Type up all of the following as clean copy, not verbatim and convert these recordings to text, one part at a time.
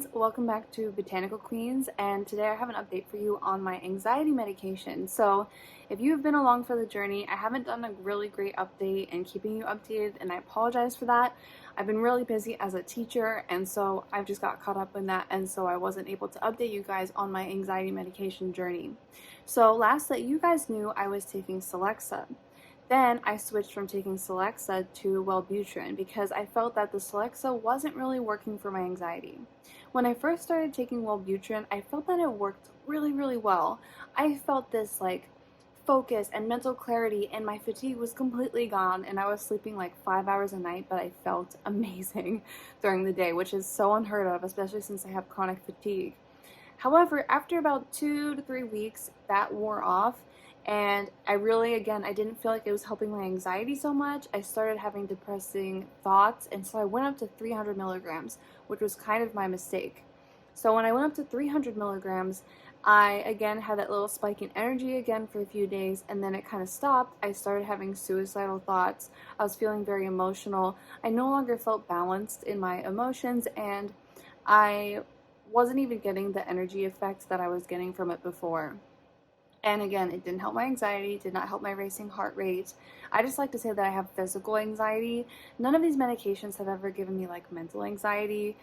friends, welcome back to Botanical Queens, and today I have an update for you on my anxiety medication. So if you've been along for the journey, I haven't done a really great update and keeping you updated, and I apologize for that. I've been really busy as a teacher, and so I've just got caught up in that, and so I wasn't able to update you guys on my anxiety medication journey. So last that you guys knew, I was taking Celexa. Then I switched from taking Celexa to Wellbutrin because I felt that the Celexa wasn't really working for my anxiety. When I first started taking Wellbutrin, I felt that it worked really well. I felt this focus and mental clarity, and my fatigue was completely gone, and I was sleeping like 5 hours a night, but I felt amazing during the day, which is so unheard of, especially since I have chronic fatigue. However, after about 2 to 3 weeks, that wore off, and I didn't feel like it was helping my anxiety so much. I started having depressing thoughts, and so I went up to 300 milligrams, which was kind of my mistake. So when I went up to 300 milligrams, I again had that little spike in energy again for a few days, and then it kind of stopped. I started having suicidal thoughts. I was feeling very emotional. I no longer felt balanced in my emotions, and I wasn't even getting the energy effects that I was getting from it before. And again, it didn't help my anxiety, did not help my racing heart rate. I just like to say that I have physical anxiety. None of these medications have ever given me like mental anxiety,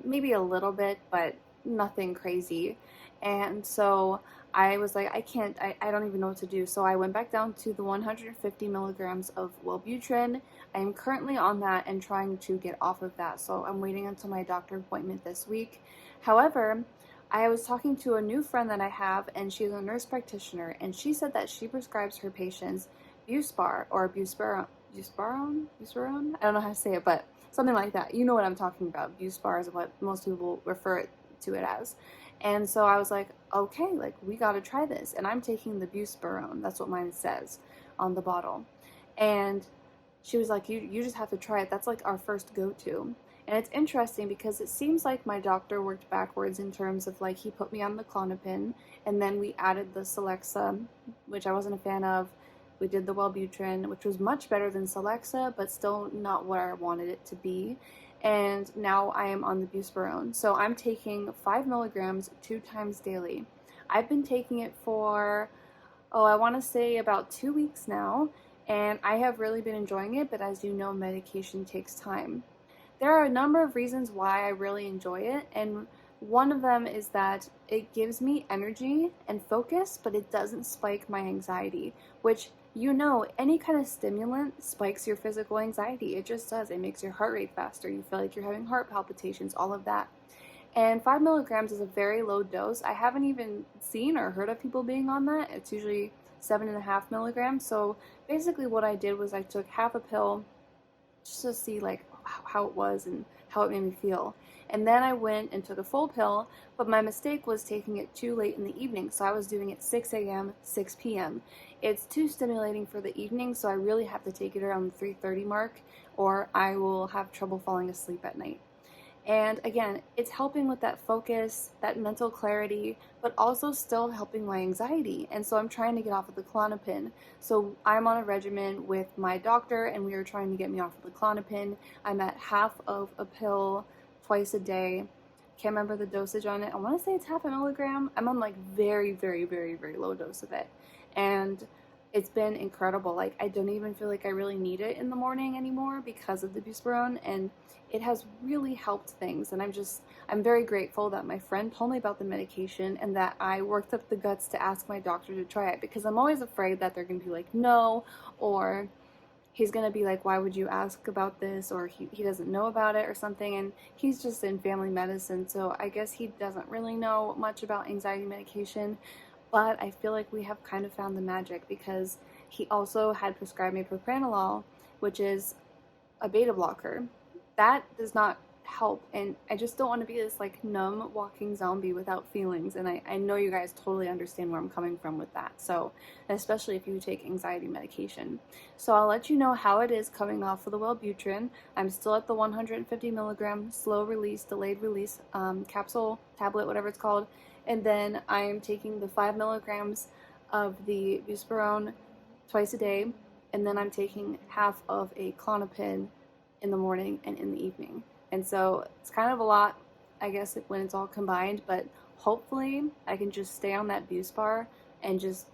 maybe a little bit, but nothing crazy. And so I was like, I don't even know what to do. So I went back down to the 150 milligrams of Wellbutrin. I am currently on that and trying to get off of that. So I'm waiting until my doctor appointment this week. However, I was talking to a new friend that I have, and she's a nurse practitioner, and she said that she prescribes her patients Buspar or Buspirone? I don't know how to say it, but something like that. You know what I'm talking about. Buspar is what most people refer to it as. And so I was like, okay, like we got to try this. And I'm taking the Buspirone. That's what mine says on the bottle. And she was like, you just have to try it. That's like our first go-to. And it's interesting because it seems like my doctor worked backwards in terms of like he put me on the Klonopin, and then we added the Celexa, which I wasn't a fan of. We did the Wellbutrin, which was much better than Celexa, but still not what I wanted it to be. And now I am on the Buspirone. So I'm taking 5 milligrams 2 times daily. I've been taking it for, I want to say about 2 weeks now, and I have really been enjoying it, but as you know, medication takes time. There are a number of reasons why I really enjoy it, and one of them is that it gives me energy and focus, but it doesn't spike my anxiety, which any kind of stimulant spikes your physical anxiety. It just does. It makes your heart rate faster. You feel like you're having heart palpitations, all of that. And 5 milligrams is a very low dose. I haven't even seen or heard of people being on that. It's usually 7.5 milligrams. So basically what I did was I took half a pill just to see like how it was and how it made me feel. And then I went and took a full pill, but my mistake was taking it too late in the evening. So I was doing it 6 a.m., 6 p.m. It's too stimulating for the evening, so I really have to take it around the 3:30 mark, or I will have trouble falling asleep at night. And again, it's helping with that focus, that mental clarity, but also still helping my anxiety. And so I'm trying to get off of the Klonopin. So I'm on a regimen with my doctor, and we are trying to get me off of the Klonopin. I'm at half of a pill twice a day. Can't remember the dosage on it. I want to say it's half a milligram. I'm on like very low dose of it. And it's been incredible. Like I don't even feel like I really need it in the morning anymore because of the Buspirone, and it has really helped things. And I'm very grateful that my friend told me about the medication and that I worked up the guts to ask my doctor to try it, because I'm always afraid that they're going to be like, no, or he's going to be like, why would you ask about this, or he doesn't know about it or something. And he's just in family medicine, so I guess he doesn't really know much about anxiety medication. But I feel like we have kind of found the magic, because he also had prescribed me propranolol, which is a beta blocker. That does not help, and I just don't want to be this like numb walking zombie without feelings, and I know you guys totally understand where I'm coming from with that, so especially if you take anxiety medication. So I'll let you know how it is coming off of the Wellbutrin. I'm still at the 150 milligram slow release, delayed release capsule, tablet, whatever it's called, and then I am taking the 5 milligrams of the Buspirone twice a day, and then I'm taking half of a Klonopin in the morning and in the evening. And so it's kind of a lot. I guess, when it's all combined, but hopefully I can just stay on that Buspar and just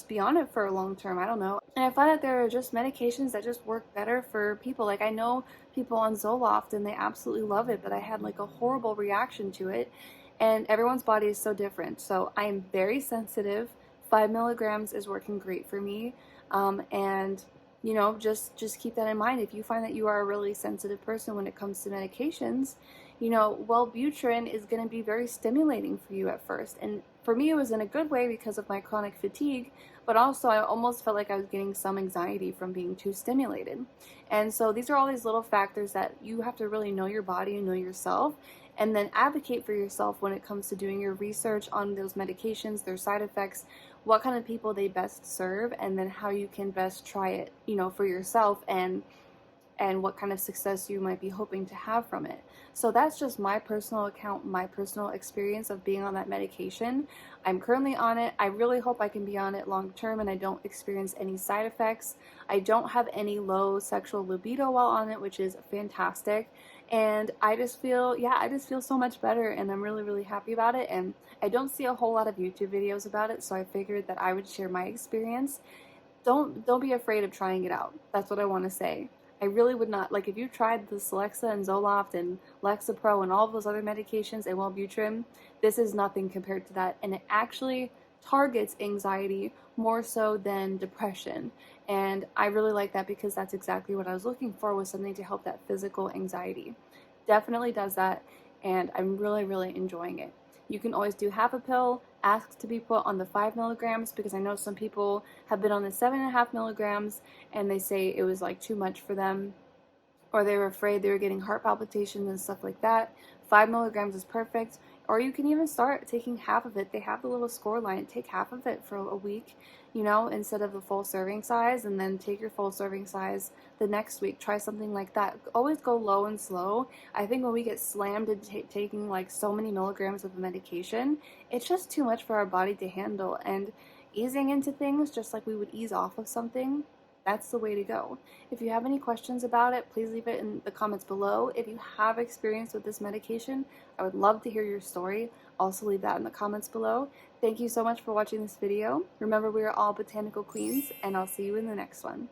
be on it for a long term. I don't know. And I find that there are just medications that just work better for people. Like I know people on Zoloft and they absolutely love it, but I had like a horrible reaction to it. And everyone's body is so different. So I am very sensitive. 5 milligrams is working great for me. And you know, just keep that in mind. If you find that you are a really sensitive person when it comes to medications, you know, Wellbutrin is going to be very stimulating for you at first. And for me, it was in a good way because of my chronic fatigue, but also I almost felt like I was getting some anxiety from being too stimulated. And so these are all these little factors that you have to really know your body and know yourself, and then advocate for yourself when it comes to doing your research on those medications, their side effects, what kind of people they best serve, and then how you can best try it, you know, for yourself, and what kind of success you might be hoping to have from it. So that's just my personal account, my personal experience of being on that medication. I'm currently on it. I really hope I can be on it long term and I don't experience any side effects. I don't have any low sexual libido while on it, which is fantastic. And I just feel, yeah, I just feel so much better, and I'm really, really happy about it. And I don't see a whole lot of YouTube videos about it, so I figured that I would share my experience. Don't be afraid of trying it out. That's what I want to say. I really would not, like, if you tried the Celexa and Zoloft and Lexapro and all of those other medications and Wellbutrin, this is nothing compared to that, and it actually targets anxiety more so than depression. And I really like that because that's exactly what I was looking for, was something to help that physical anxiety. Definitely does that, and I'm really, really enjoying it. You can always do half a pill, ask to be put on the 5 milligrams, because I know some people have been on the 7.5 milligrams and they say it was like too much for them, or they were afraid they were getting heart palpitations and stuff like that. 5 milligrams is perfect. Or you can even start taking half of it. They have the little score line. Take half of it for a week, you know, instead of the full serving size, and then take your full serving size the next week. Try something like that. Always go low and slow. I think when we get slammed into taking like so many milligrams of a medication, it's just too much for our body to handle. And easing into things just like we would ease off of something, that's the way to go. If you have any questions about it, please leave it in the comments below. If you have experience with this medication, I would love to hear your story. Also leave that in the comments below. Thank you so much for watching this video. Remember, we are all botanical queens, and I'll see you in the next one.